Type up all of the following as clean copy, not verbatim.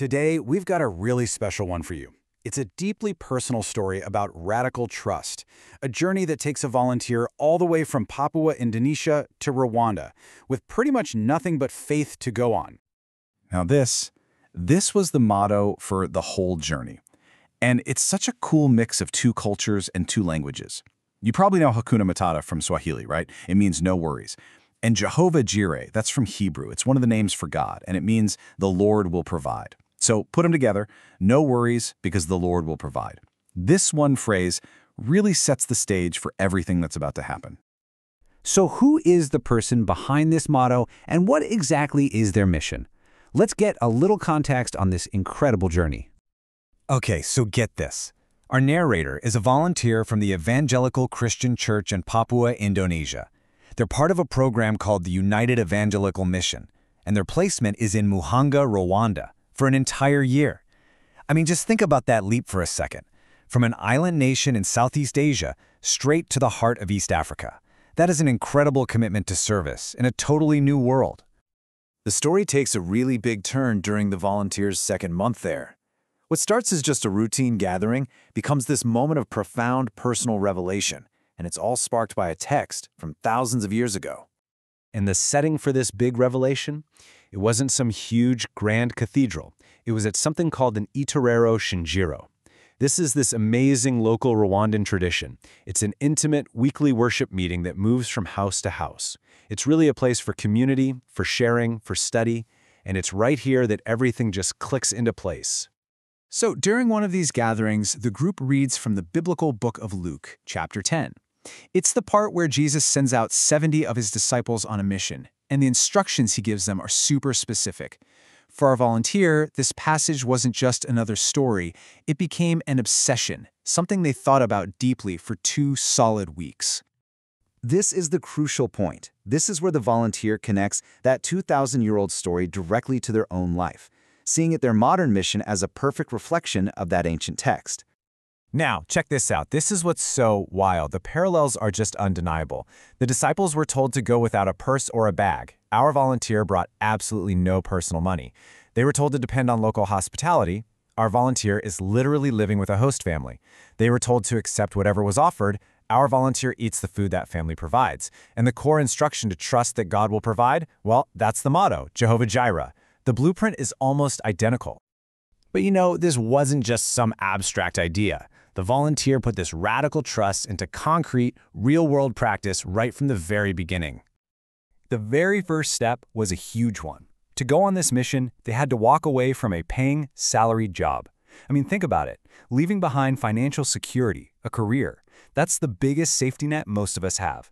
Today, we've got a really special one for you. It's a deeply personal story about radical trust, a journey that takes a volunteer all the way from Papua, Indonesia to Rwanda, with pretty much nothing but faith to go on. Now this was the motto for the whole journey. And it's such a cool mix of two cultures and two languages. You probably know Hakuna Matata from Swahili, right? It means no worries. And Jehovah Jireh, that's from Hebrew. It's one of the names for God, and it means the Lord will provide. So put them together, no worries because the Lord will provide. This one phrase really sets the stage for everything that's about to happen. So who is the person behind this motto, and what exactly is their mission? Let's get a little context on this incredible journey. Okay, so get this. Our narrator is a volunteer from the Evangelical Christian Church in Papua, Indonesia. They're part of a program called the United Evangelical Mission, and their placement is in Muhanga, Rwanda, for an entire year. I mean, just think about that leap for a second. From an island nation in Southeast Asia, straight to the heart of East Africa. That is an incredible commitment to service in a totally new world. The story takes a really big turn during the volunteers' second month there. What starts as just a routine gathering becomes this moment of profound personal revelation, and it's all sparked by a text from thousands of years ago. And the setting for this big revelation? It wasn't some huge, grand cathedral. It was at something called an Itorero Shingiro. This is this amazing local Rwandan tradition. It's an intimate, weekly worship meeting that moves from house to house. It's really a place for community, for sharing, for study, and it's right here that everything just clicks into place. So during one of these gatherings, the group reads from the biblical book of Luke, chapter 10. It's the part where Jesus sends out 70 of his disciples on a mission, and the instructions he gives them are super specific. For our volunteer, this passage wasn't just another story, it became an obsession, something they thought about deeply for 2 solid weeks. This is the crucial point. This is where the volunteer connects that 2,000-year-old story directly to their own life, seeing it their modern mission as a perfect reflection of that ancient text. Now, check this out. This is what's so wild. The parallels are just undeniable. The disciples were told to go without a purse or a bag. Our volunteer brought absolutely no personal money. They were told to depend on local hospitality. Our volunteer is literally living with a host family. They were told to accept whatever was offered. Our volunteer eats the food that family provides. And the core instruction to trust that God will provide, well, that's the motto, Jehovah Jireh. The blueprint is almost identical. But you know, this wasn't just some abstract idea. The volunteer put this radical trust into concrete, real-world practice right from the very beginning. The very first step was a huge one. To go on this mission, they had to walk away from a paying, salaried job. I mean, think about it. Leaving behind financial security, a career, that's the biggest safety net most of us have.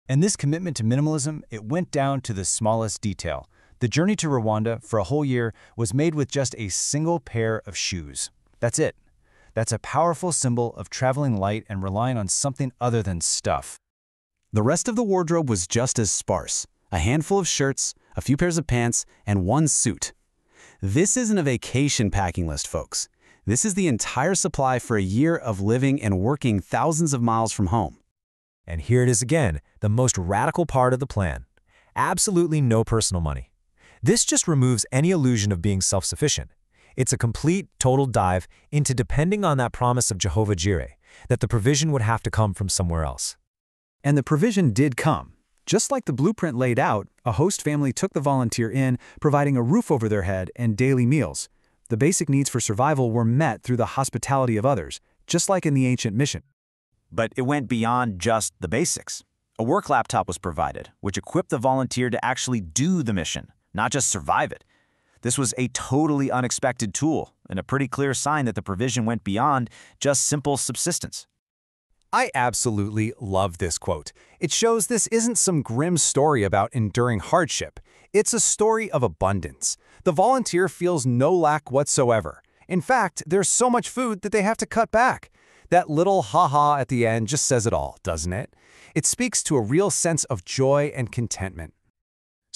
And this commitment to minimalism, it went down to the smallest detail. The journey to Rwanda for a whole year was made with just a single pair of shoes. That's it. That's a powerful symbol of traveling light and relying on something other than stuff. The rest of the wardrobe was just as sparse. A handful of shirts, a few pairs of pants, and one suit. This isn't a vacation packing list, folks. This is the entire supply for a year of living and working thousands of miles from home. And here it is again, the most radical part of the plan. Absolutely no personal money. This just removes any illusion of being self-sufficient. It's a complete, total dive into depending on that promise of Jehovah Jireh, that the provision would have to come from somewhere else. And the provision did come. Just like the blueprint laid out, a host family took the volunteer in, providing a roof over their head and daily meals. The basic needs for survival were met through the hospitality of others, just like in the ancient mission. But it went beyond just the basics. A work laptop was provided, which equipped the volunteer to actually do the mission, not just survive it. This was a totally unexpected tool and a pretty clear sign that the provision went beyond just simple subsistence. I absolutely love this quote. It shows this isn't some grim story about enduring hardship. It's a story of abundance. The volunteer feels no lack whatsoever. In fact, there's so much food that they have to cut back. That little ha-ha at the end just says it all, doesn't it? It speaks to a real sense of joy and contentment.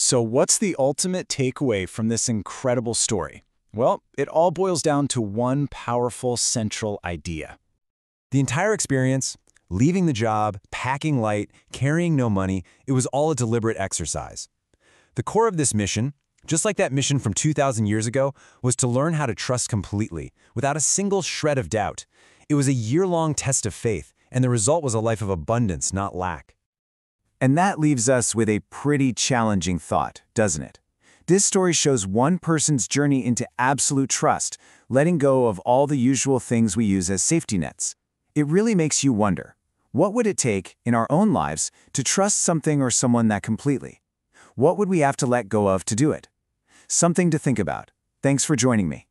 So what's the ultimate takeaway from this incredible story? Well, it all boils down to one powerful central idea. The entire experience, leaving the job, packing light, carrying no money, it was all a deliberate exercise. The core of this mission, Just like that mission from 2,000 years ago was to learn how to trust completely, without a single shred of doubt. It was a year-long test of faith, and the result was a life of abundance, not lack. And that leaves us with a pretty challenging thought, doesn't it? This story shows one person's journey into absolute trust, letting go of all the usual things we use as safety nets. It really makes you wonder, what would it take in our own lives to trust something or someone that completely? What would we have to let go of to do it? Something to think about. Thanks for joining me.